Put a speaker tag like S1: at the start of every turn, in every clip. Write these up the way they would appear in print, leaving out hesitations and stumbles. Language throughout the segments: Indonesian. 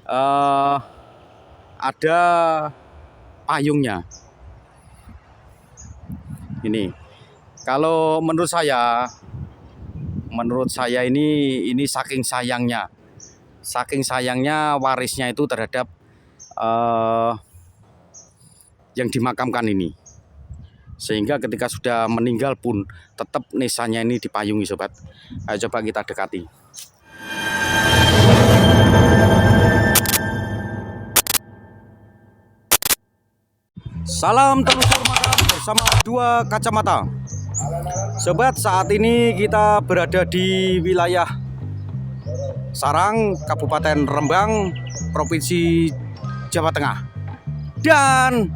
S1: eh, ada payungnya. Ini kalau menurut saya ini saking sayangnya warisnya itu terhadap yang dimakamkan ini, sehingga ketika sudah meninggal pun tetap nisanya ini dipayungi sobat. Ayo coba kita dekati. Salam telusur makam bersama dua kacamata. Sobat, saat ini kita berada di wilayah Sarang, Kabupaten Rembang, Provinsi Jawa Tengah. Dan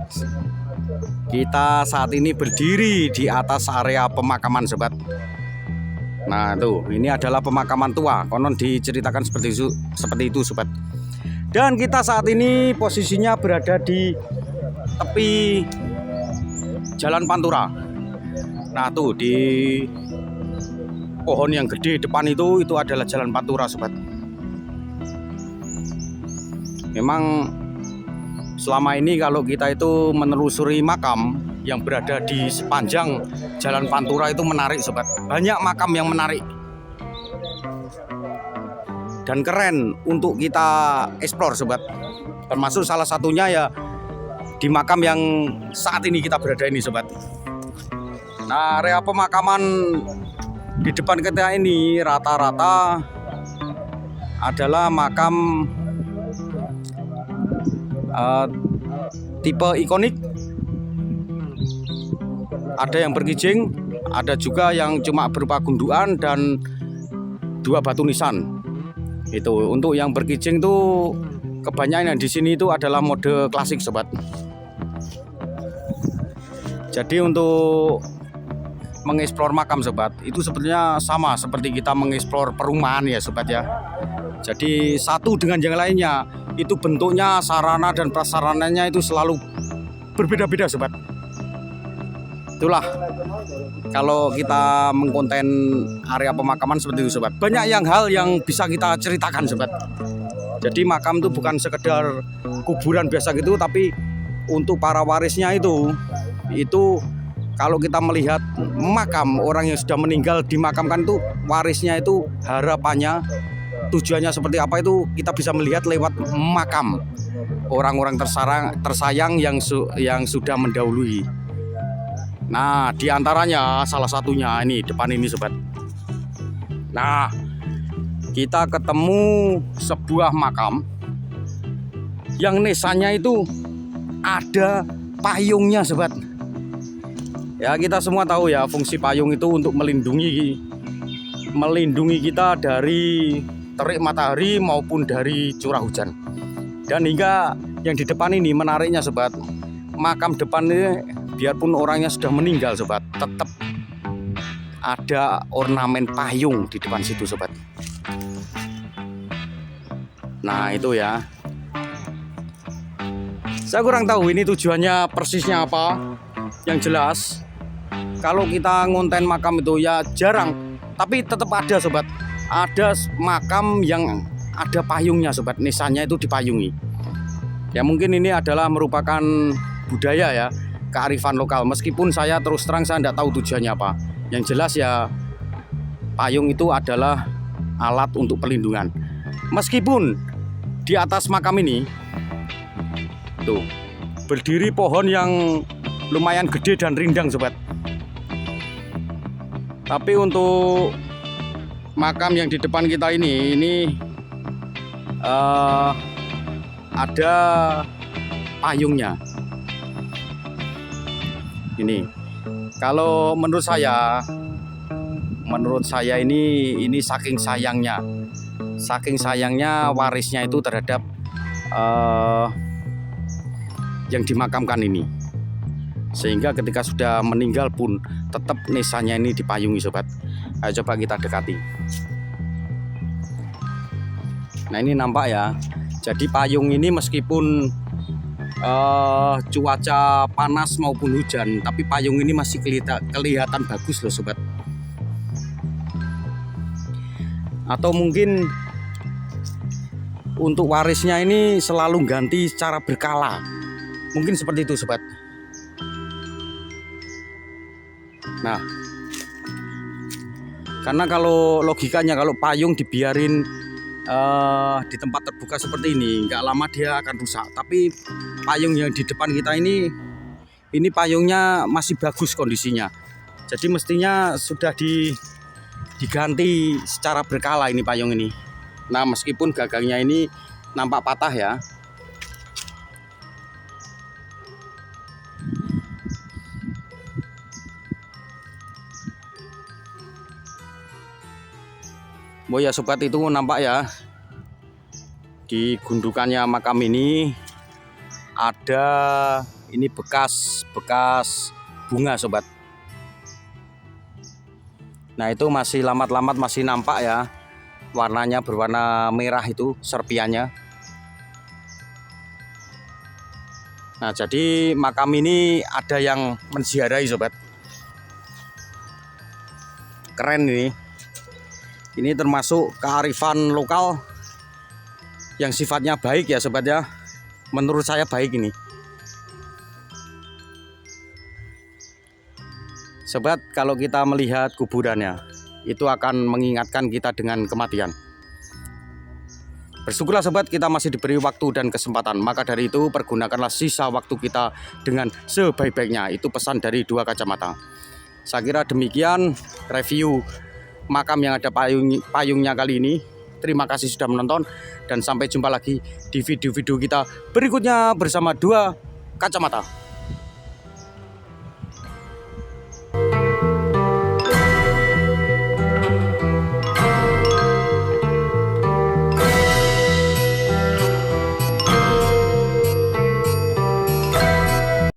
S1: kita saat ini berdiri di atas area pemakaman sobat. Nah tuh, ini adalah pemakaman tua, konon diceritakan seperti itu sobat. Dan kita saat ini posisinya berada di tepi Jalan Pantura. Nah tuh, di pohon yang gede depan itu adalah Jalan Pantura sobat. Memang selama ini kalau kita itu menelusuri makam yang berada di sepanjang Jalan Pantura itu menarik sobat. Banyak makam yang menarik dan keren untuk kita eksplor sobat. Termasuk salah satunya ya di makam yang saat ini kita berada ini sobat. Nah, area pemakaman di depan kita ini rata-rata adalah makam tipe ikonik. Ada yang berkijing, ada juga yang cuma berupa gundukan dan dua batu nisan. Itu untuk yang berkijing tuh kebanyakan yang di sini itu adalah mode klasik sobat. Jadi untuk mengeksplor makam sobat itu sebetulnya sama seperti kita mengeksplor perumahan ya sobat ya. Jadi satu dengan yang lainnya itu bentuknya, sarana dan prasarananya itu selalu berbeda-beda sobat. Itulah kalau kita mengkonten area pemakaman seperti itu sobat. Banyak hal yang bisa kita ceritakan sobat. Jadi makam itu bukan sekedar kuburan biasa gitu, tapi untuk para warisnya itu kalau kita melihat makam orang yang sudah meninggal dimakamkan itu, warisnya itu harapannya, tujuannya seperti apa itu kita bisa melihat lewat makam orang-orang tersayang yang sudah mendahului. Nah, diantaranya salah satunya ini depan ini sobat. Nah, kita ketemu sebuah makam yang nisannya itu ada payungnya sobat. Ya, kita semua tahu ya fungsi payung itu untuk melindungi kita dari terik matahari maupun dari curah hujan. Dan hingga yang di depan ini menariknya sobat, makam depan ini biarpun orangnya sudah meninggal sobat, tetap ada ornamen payung di depan situ sobat. Nah itu ya, saya kurang tahu ini tujuannya persisnya apa. Yang jelas kalau kita ngonten makam itu ya jarang, tapi tetap ada sobat. Ada makam yang ada payungnya sobat, nisannya itu dipayungi. Ya mungkin ini adalah merupakan budaya ya, kearifan lokal. Meskipun saya terus terang saya tidak tahu tujuannya apa. Yang jelas ya payung itu adalah alat untuk perlindungan. Meskipun di atas makam ini tuh berdiri pohon yang lumayan gede dan rindang sobat. Tapi untuk makam yang di depan kita ini ada payungnya. Ini kalau menurut saya ini saking sayangnya warisnya itu terhadap yang dimakamkan ini, sehingga ketika sudah meninggal pun tetap nisanya ini dipayungi sobat. Ayo coba kita dekati. Nah ini nampak ya, jadi payung ini meskipun cuaca panas maupun hujan, tapi payung ini masih kelihatan bagus loh sobat. Atau mungkin untuk warisnya ini selalu ganti secara berkala. Mungkin seperti itu sobat. Nah, karena kalau logikanya kalau payung dibiarin di tempat terbuka seperti ini, nggak lama dia akan rusak. Tapi payung yang di depan kita ini payungnya masih bagus kondisinya. Jadi mestinya sudah diganti secara berkala ini payung ini. Nah, meskipun gagangnya ini nampak patah ya. Oh ya sobat, itu nampak ya di gundukannya makam ini ada ini bekas bunga sobat. Nah, itu masih lamat-lamat masih nampak ya, warnanya berwarna merah itu serpiannya. Nah, jadi makam ini ada yang menziarahi sobat. Keren ini. Ini termasuk kearifan lokal yang sifatnya baik ya sobat ya. Menurut saya baik ini. Sobat, kalau kita melihat kuburannya, itu akan mengingatkan kita dengan kematian. Bersyukurlah sobat, kita masih diberi waktu dan kesempatan. Maka dari itu pergunakanlah sisa waktu kita dengan sebaik-baiknya. Itu pesan dari Dua Kacamata. Saya kira demikian review makam yang ada payungnya kali ini. Terima kasih sudah menonton dan sampai jumpa lagi di video-video kita berikutnya bersama Dua Kacamata.